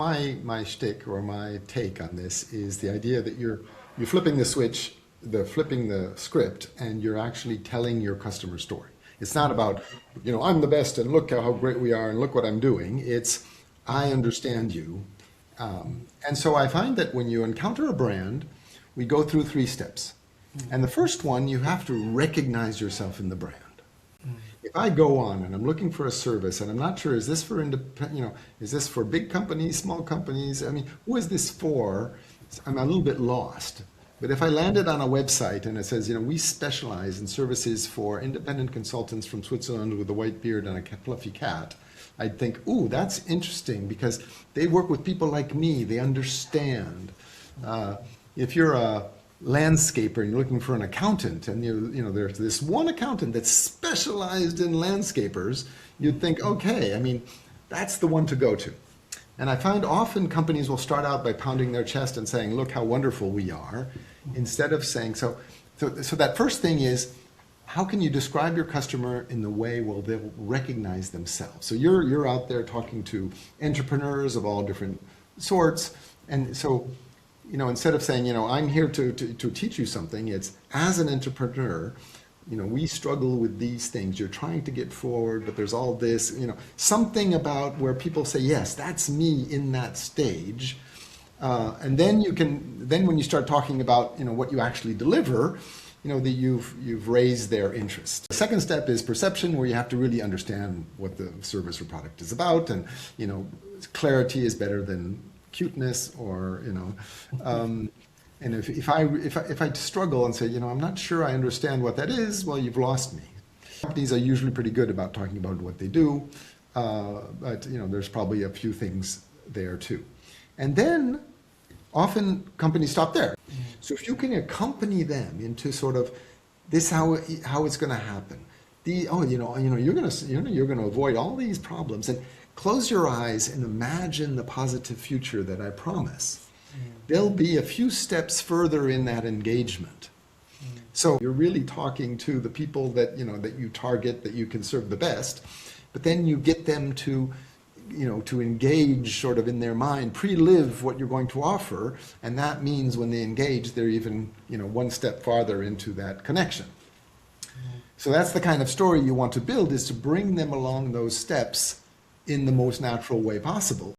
My shtick or my take on this is the idea that you're flipping the switch, flipping the script, and you're actually telling your customer story. It's not about, I'm the best and look how great we are and look what I'm doing. It's I understand you. And so I find that when you encounter a brand, we go through 3 steps. And the first one, you have to recognize yourself in the brand. If I go on and I'm looking for a service and I'm not sure, is this for is this for big companies, small companies? I mean, who is this for? I'm a little bit lost. But if I landed on a website and it says, we specialize in services for independent consultants from Switzerland with a white beard and a fluffy cat, I'd think, ooh, that's interesting because they work with people like me. They understand. If you're a landscaper and you're looking for an accountant and there's this one accountant that's specialized in landscapers, you'd think, okay, I mean, that's the one to go to. And I find often companies will start out by pounding their chest and saying, look how wonderful we are, instead of saying, so that first thing is, how can you describe your customer in the way where they'll recognize themselves? So you're out there talking to entrepreneurs of all different sorts, and so instead of saying, I'm here to teach you something, it's as an entrepreneur, we struggle with these things. You're trying to get forward, but there's all this, something about where people say, yes, that's me in that stage. And then when you start talking about, what you actually deliver, that you've raised their interest. The second step is perception, where you have to really understand what the service or product is about, and, clarity is better than cuteness, or and if I struggle and say, I'm not sure I understand what that is, well, you've lost me. Companies are usually pretty good about talking about what they do, but there's probably a few things there too. And then often companies stop there. So if you can accompany them into sort of this, how it's going to happen. You're going to avoid all these problems, and close your eyes and imagine the positive future that I promise. They'll be a few steps further in that engagement. So you're really talking to the people that that you target, that you can serve the best, but then you get them to to engage sort of in their mind, pre-live what you're going to offer, and that means when they engage, they're even one step farther into that connection. So that's the kind of story you want to build, is to bring them along those steps in the most natural way possible.